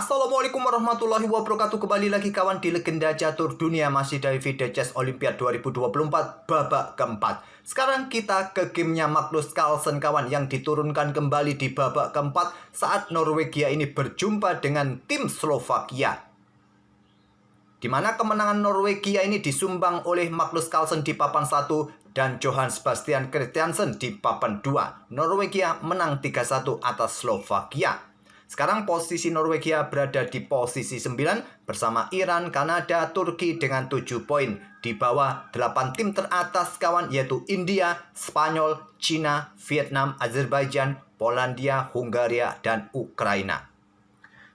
Assalamualaikum warahmatullahi wabarakatuh. Kembali lagi kawan di Legenda Catur Dunia, masih dari video Chess Olympiad 2024 babak keempat. Sekarang kita ke gamenya Magnus Carlsen kawan, yang diturunkan kembali di babak keempat saat Norwegia ini berjumpa dengan tim Slovakia, di mana kemenangan Norwegia ini disumbang oleh Magnus Carlsen di papan 1 dan Johan Sebastian Christiansen di papan 2. Norwegia menang 3-1 atas Slovakia. Sekarang posisi Norwegia berada di posisi 9 bersama Iran, Kanada, Turki dengan 7 poin. Di bawah 8 tim teratas kawan, yaitu India, Spanyol, Cina, Vietnam, Azerbaijan, Polandia, Hungaria, dan Ukraina.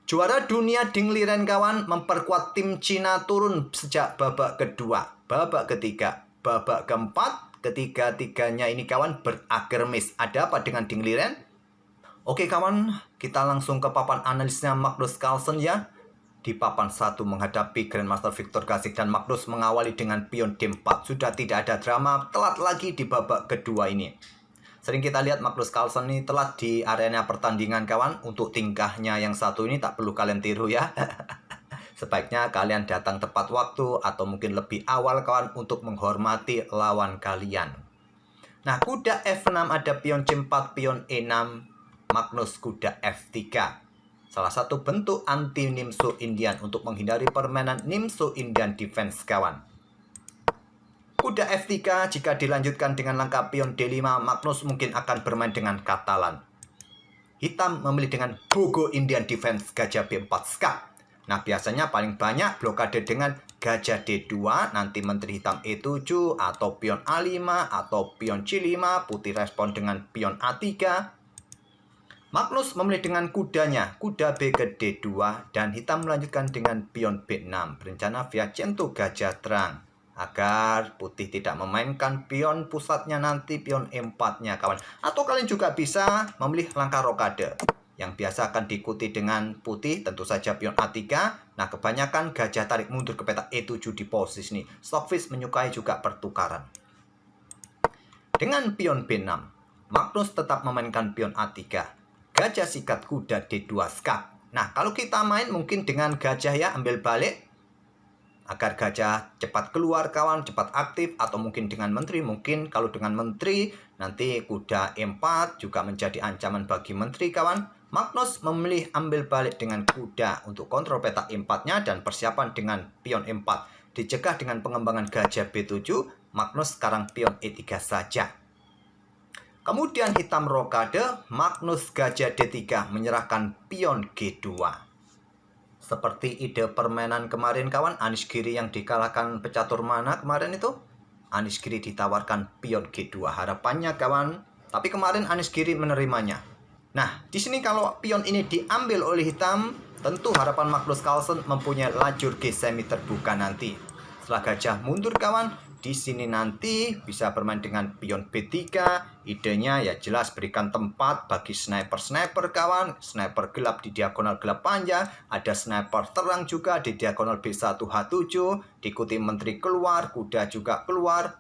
Juara dunia Ding Liren kawan memperkuat tim Cina turun sejak babak kedua, babak ketiga, babak keempat. Ketiga-tiganya ini kawan berakhir miss. Ada apa dengan Ding Liren? Oke kawan, kita langsung ke papan analisnya Magnus Carlsen ya. Di papan 1 menghadapi Grandmaster Viktor Gasik, dan Magnus mengawali dengan pion D4. Sudah tidak ada drama, telat lagi di babak kedua ini. Sering kita lihat Magnus Carlsen ini telat di arena pertandingan kawan. Untuk tingkahnya yang satu ini tak perlu kalian tiru ya. Sebaiknya kalian datang tepat waktu atau mungkin lebih awal kawan untuk menghormati lawan kalian. Nah, kuda F6 ada pion C4, pion E6. Magnus kuda F3. Salah satu bentuk anti Nimzo Indian untuk menghindari permainan Nimzo Indian defense kawan. Kuda F3 jika dilanjutkan dengan langkah pion D5, Magnus mungkin akan bermain dengan Katalan. Hitam memilih dengan Bogo Indian defense gajah B4 skak. Nah, biasanya paling banyak blokade dengan gajah D2, nanti menteri hitam E7 atau pion A5 atau pion C5, putih respon dengan pion A3. Magnus memilih dengan kudanya, kuda B ke D2, dan hitam melanjutkan dengan pion B6, berencana via centu gajah terang, agar putih tidak memainkan pion pusatnya nanti, pion E4-nya kawan. Atau kalian juga bisa memilih langkah rokade, yang biasa akan diikuti dengan putih, tentu saja pion A3. Nah, kebanyakan gajah tarik mundur ke peta E7 di posisi ini. Stockfish menyukai juga pertukaran. Dengan pion B6, Magnus tetap memainkan pion A3. Gajah sikat kuda D2 skak. Nah, kalau kita main mungkin dengan gajah ya, ambil balik. Agar gajah cepat keluar kawan, cepat aktif. Atau mungkin dengan menteri. Mungkin kalau dengan menteri, nanti kuda E4 juga menjadi ancaman bagi menteri kawan. Magnus memilih ambil balik dengan kuda untuk kontrol peta E4-nya dan persiapan dengan pion E4. Dicegah dengan pengembangan gajah B7, Magnus sekarang pion E3 saja. Kemudian hitam rokade, Magnus gajah D3 menyerahkan pion G2. Seperti ide permainan kemarin kawan, Anish Giri yang dikalahkan pecatur mana kemarin itu. Anish Giri ditawarkan pion G2 harapannya kawan, tapi kemarin Anish Giri menerimanya. Nah, di sini kalau pion ini diambil oleh hitam, tentu harapan Magnus Carlsen mempunyai lajur G semi terbuka nanti. Setelah gajah mundur kawan, di sini nanti bisa bermain dengan pion B3. Idenya ya jelas berikan tempat bagi sniper-sniper kawan. Sniper gelap di diagonal gelap panjang. Ada sniper terang juga di diagonal B1H7. Diikuti menteri keluar, kuda juga keluar.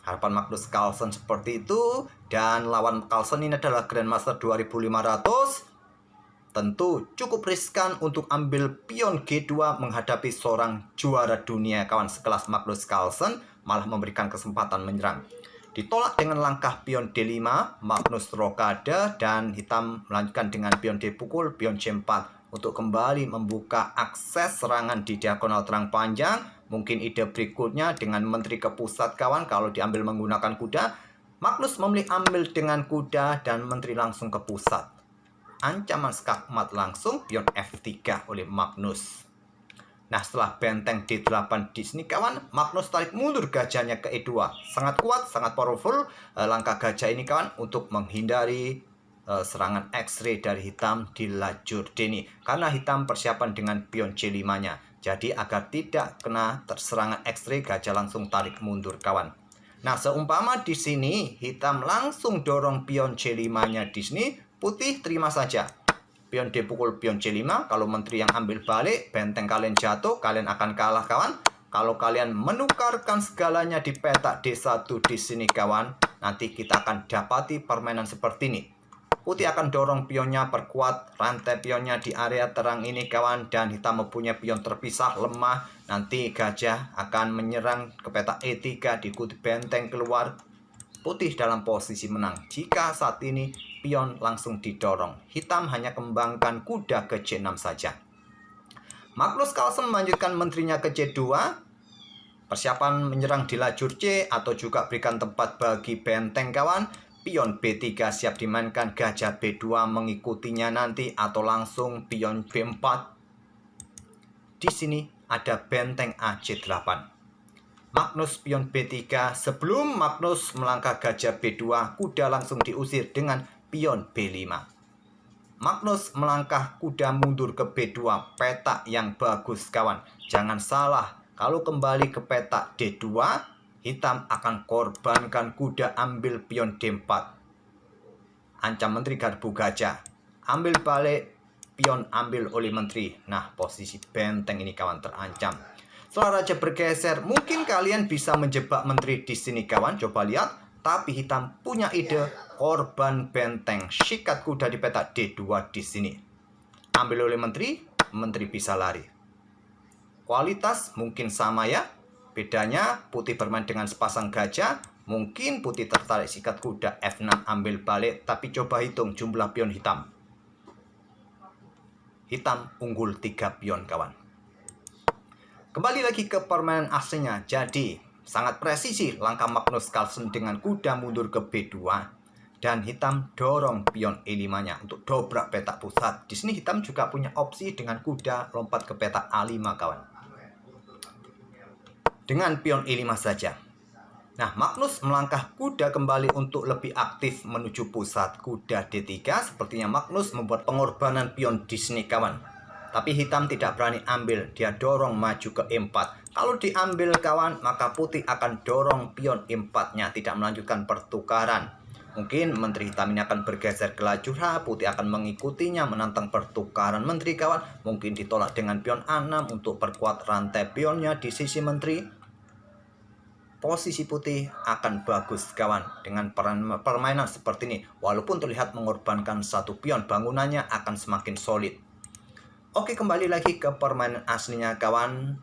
Harapan Magnus Carlsen seperti itu. Dan lawan Carlsen ini adalah Grandmaster 2500. Tentu cukup riskan untuk ambil pion G2 menghadapi seorang juara dunia kawan sekelas Magnus Carlsen, malah memberikan kesempatan menyerang. Ditolak dengan langkah pion D5, Magnus rokade, dan hitam melanjutkan dengan pion D pukul, pion C4 untuk kembali membuka akses serangan di diagonal terang panjang. Mungkin ide berikutnya dengan menteri ke pusat kawan kalau diambil menggunakan kuda. Magnus memilih ambil dengan kuda dan menteri langsung ke pusat. Ancaman skakmat langsung pion F3 oleh Magnus. Nah, setelah benteng D8 di sini kawan, Magnus tarik mundur gajahnya ke E2. Sangat kuat, sangat powerful langkah gajah ini kawan untuk menghindari serangan X-ray dari hitam di lajur D ini. Karena hitam persiapan dengan pion C5-nya. Jadi agar tidak kena terserangan X-ray, gajah langsung tarik mundur kawan. Nah, seumpama di sini hitam langsung dorong pion C5-nya di sini, putih terima saja. Pion D pukul pion C5. Kalau menteri yang ambil balik, benteng kalian jatuh, kalian akan kalah kawan. Kalau kalian menukarkan segalanya di peta D1 di sini kawan, nanti kita akan dapati permainan seperti ini. Putih akan dorong pionnya, perkuat rantai pionnya di area terang ini kawan. Dan hitam mempunyai pion terpisah lemah. Nanti gajah akan menyerang ke petak E3, diikuti benteng keluar. Putih dalam posisi menang. Jika saat ini pion langsung didorong, hitam hanya kembangkan kuda ke C6 saja. Magnus Carlsen melanjutkan menterinya ke C2. Persiapan menyerang di lajur C atau juga berikan tempat bagi benteng kawan. Pion B3 siap dimainkan, gajah B2 mengikutinya nanti atau langsung pion B4. Di sini ada benteng AC8. Magnus pion B3, sebelum Magnus melangkah gajah B2, kuda langsung diusir dengan pion B5. Magnus melangkah kuda mundur ke B2, petak yang bagus kawan. Jangan salah, kalau kembali ke petak D2, hitam akan korbankan kuda ambil pion D4. Ancam menteri garbu gajah. Ambil balik, pion ambil oleh menteri. Nah, posisi benteng ini kawan terancam. Setelah raja bergeser, mungkin kalian bisa menjebak menteri di sini kawan. Coba lihat. Tapi hitam punya ide, korban benteng. Sikat kuda di petak D2 di sini. Ambil oleh menteri, menteri bisa lari. Kualitas mungkin sama ya. Bedanya putih bermain dengan sepasang gajah. Mungkin putih tertarik sikat kuda F6 ambil balik. Tapi coba hitung jumlah pion hitam. Hitam unggul 3 pion kawan. Kembali lagi ke permainan aslinya. Jadi sangat presisi langkah Magnus Carlsen dengan kuda mundur ke B2. Dan hitam dorong pion E5-nya untuk dobrak petak pusat. Di sini hitam juga punya opsi dengan kuda lompat ke petak A5 kawan. Dengan pion E5 saja. Nah, Magnus melangkah kuda kembali untuk lebih aktif menuju pusat. Kuda D3, sepertinya Magnus membuat pengorbanan pion di sini kawan. Tapi hitam tidak berani ambil, dia dorong maju ke E4. Kalau diambil kawan, maka putih akan dorong pion E4-nya, tidak melanjutkan pertukaran. Mungkin menteri hitam ini akan bergeser ke lajur H, putih akan mengikutinya menantang pertukaran menteri kawan. Mungkin ditolak dengan pion A6 untuk perkuat rantai pionnya di sisi menteri. Posisi putih akan bagus kawan dengan permainan seperti ini. Walaupun terlihat mengorbankan satu pion, bangunannya akan semakin solid. Oke, kembali lagi ke permainan aslinya kawan.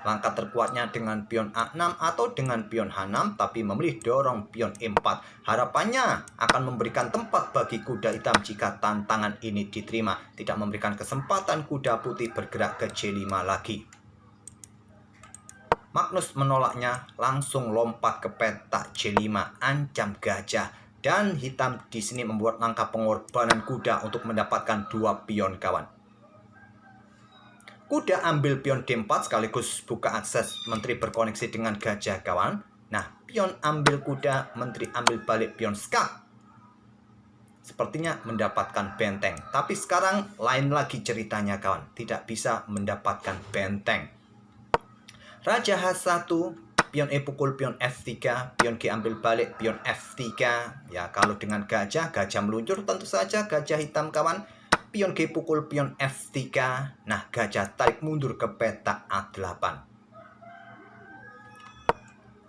Langkah terkuatnya dengan pion A6 atau dengan pion H6, tapi memilih dorong pion E4. Harapannya akan memberikan tempat bagi kuda hitam jika tantangan ini diterima. Tidak memberikan kesempatan kuda putih bergerak ke C5 lagi. Magnus menolaknya, langsung lompat ke petak C5, ancam gajah. Dan hitam di sini membuat langkah pengorbanan kuda untuk mendapatkan 2 pion kawan. Kuda ambil pion D4 sekaligus buka akses menteri berkoneksi dengan gajah kawan. Nah, pion ambil kuda, menteri ambil balik pion skak. Sepertinya mendapatkan benteng. Tapi sekarang lain lagi ceritanya kawan. Tidak bisa mendapatkan benteng. Raja H1, pion E pukul pion F3, pion G ambil balik, pion F3. Ya, kalau dengan gajah, gajah meluncur tentu saja gajah hitam kawan. Pion G pukul pion F3. Nah, gajah tarik mundur ke petak A8.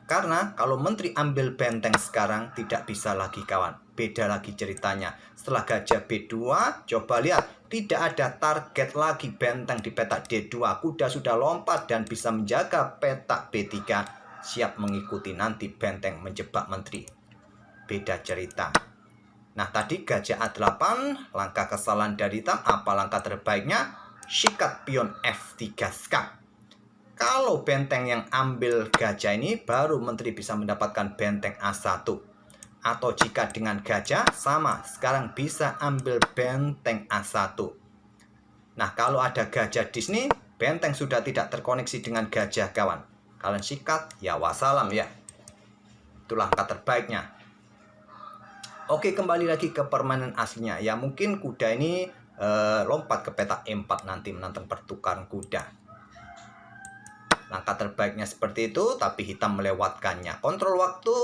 Karena kalau menteri ambil benteng sekarang tidak bisa lagi kawan. Beda lagi ceritanya. Setelah gajah B2, coba lihat. Tidak ada target lagi benteng di petak D2. Kuda sudah lompat dan bisa menjaga petak B3. Siap mengikuti nanti benteng menjebak menteri. Beda cerita. Nah, tadi gajah A8. Langkah kesalahan dari hitam. Apa langkah terbaiknya? Sikat pion F3 skak. Kalau benteng yang ambil gajah ini, baru menteri bisa mendapatkan benteng A1. Atau jika dengan gajah, sama. Sekarang bisa ambil benteng A1. Nah, kalau ada gajah di sini, benteng sudah tidak terkoneksi dengan gajah kawan. Kalian sikat, ya wassalam ya. Itulah langkah terbaiknya. Oke, kembali lagi ke permainan aslinya. Ya, mungkin kuda ini lompat ke petak E4 nanti menantang pertukaran kuda. Langkah terbaiknya seperti itu, tapi hitam melewatkannya. Kontrol waktu,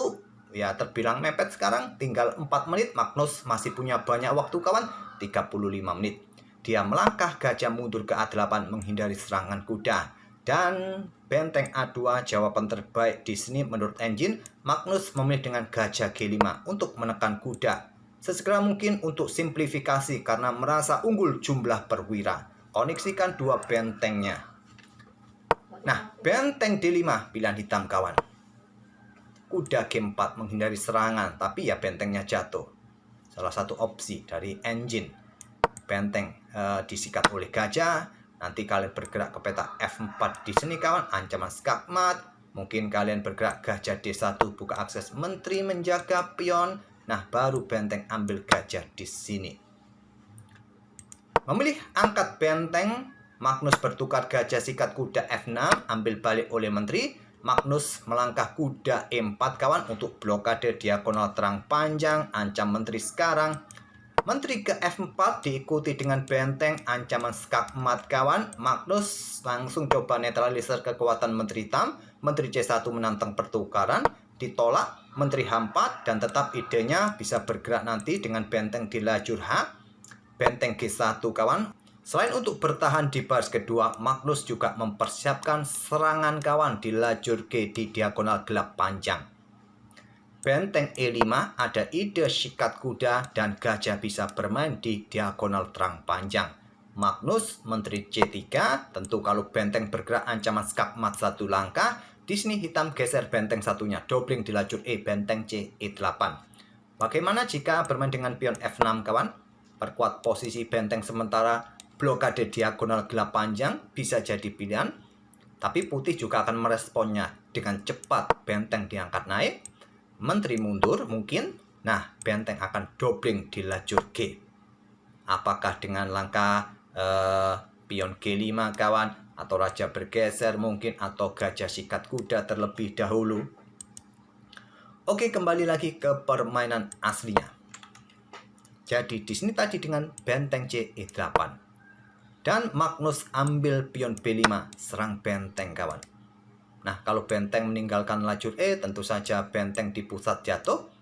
ya terbilang mepet sekarang. Tinggal 4 menit, Magnus masih punya banyak waktu kawan. 35 menit. Dia melangkah gajah mundur ke A8 menghindari serangan kuda. Dan benteng A2 jawaban terbaik di sini menurut engine. Magnus memilih dengan gajah G5 untuk menekan kuda. sesegera mungkin untuk simplifikasi karena merasa unggul jumlah perwira. Koneksikan dua bentengnya. Nah, benteng D5 pilihan hitam kawan. Kuda G4 menghindari serangan, tapi ya bentengnya jatuh. Salah satu opsi dari engine. Benteng disikat oleh gajah. Nanti kalian bergerak ke peta F4 di sini kawan, ancaman skakmat. Mungkin kalian bergerak gajah D1 buka akses menteri menjaga pion. Nah, baru benteng ambil gajah di sini. Memilih angkat benteng, Magnus bertukar gajah sikat kuda F6, ambil balik oleh menteri. Magnus melangkah kuda E4 kawan untuk blokade diagonal terang panjang, ancam menteri sekarang. Menteri ke F4 diikuti dengan benteng ancaman skakmat kawan. Magnus langsung coba netralisir kekuatan menteri hitam. Menteri C1 menantang pertukaran, ditolak menteri H4 dan tetap idenya bisa bergerak nanti dengan benteng di lajur H. Benteng G1 kawan. Selain untuk bertahan di baris kedua, Magnus juga mempersiapkan serangan kawan di lajur G di diagonal gelap panjang. Benteng E5 ada ide sikat kuda dan gajah bisa bermain di diagonal terang panjang. Magnus menteri C3, tentu kalau benteng bergerak ancaman skakmat satu langkah. Di sini hitam geser benteng satunya, dobling di lajur E, benteng C, E8. Bagaimana jika bermain dengan pion F6 kawan? Perkuat posisi benteng sementara, blokade diagonal gelap panjang bisa jadi pilihan. Tapi putih juga akan meresponnya dengan cepat, benteng diangkat naik. Menteri mundur mungkin. Nah, benteng akan dobling di lajur G. Apakah dengan langkah pion G5 kawan, atau raja bergeser mungkin, atau gajah sikat kuda terlebih dahulu. Oke, kembali lagi ke permainan aslinya. Jadi di sini tadi dengan benteng C E8. Dan Magnus ambil pion B5, serang benteng kawan. Nah, kalau benteng meninggalkan lajur E, tentu saja benteng di pusat jatuh.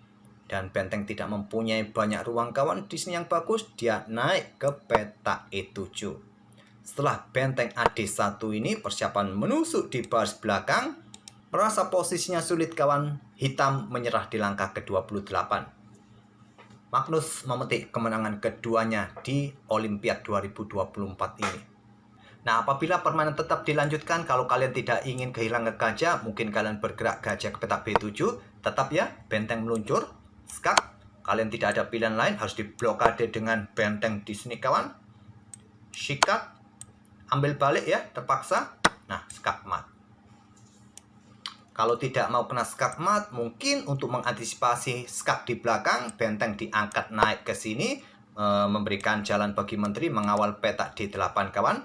Dan benteng tidak mempunyai banyak ruang kawan. Di sini yang bagus, dia naik ke peta E7. Setelah benteng AD1 ini, persiapan menusuk di baris belakang. Merasa posisinya sulit kawan, hitam menyerah di langkah ke-28. Magnus memetik kemenangan keduanya di Olimpiade 2024 ini. Nah, apabila permainan tetap dilanjutkan, kalau kalian tidak ingin kehilangan gajah, mungkin kalian bergerak gajah ke peta B7. Tetap ya, benteng meluncur, skak. Kalian tidak ada pilihan lain, harus diblokade dengan benteng di sini kawan. Sikat, ambil balik ya, terpaksa. Nah, skakmat. Kalau tidak mau kena skakmat, mungkin untuk mengantisipasi skak di belakang, benteng diangkat naik ke sini, memberikan jalan bagi menteri mengawal peta D8 kawan.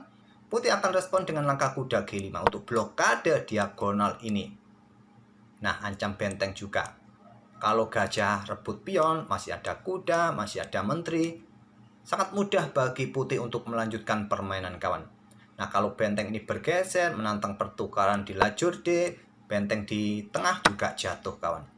Putih akan respon dengan langkah kuda G5 untuk blokade diagonal ini. Nah, ancam benteng juga. Kalau gajah rebut pion, masih ada kuda, masih ada menteri. Sangat mudah bagi putih untuk melanjutkan permainan kawan. Nah, kalau benteng ini bergeser, menantang pertukaran di lajur D, benteng di tengah juga jatuh kawan.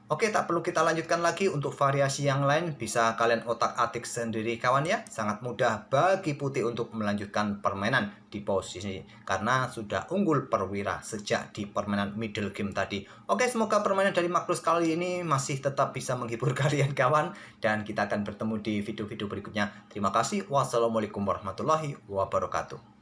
Oke, tak perlu kita lanjutkan lagi. Untuk variasi yang lain bisa kalian otak-atik sendiri kawan ya. Sangat mudah bagi putih untuk melanjutkan permainan di posisi, karena sudah unggul perwira sejak di permainan middle game tadi. Oke, semoga permainan dari Magnus kali ini masih tetap bisa menghibur kalian kawan. Dan kita akan bertemu di video-video berikutnya. Terima kasih. Wassalamualaikum warahmatullahi wabarakatuh.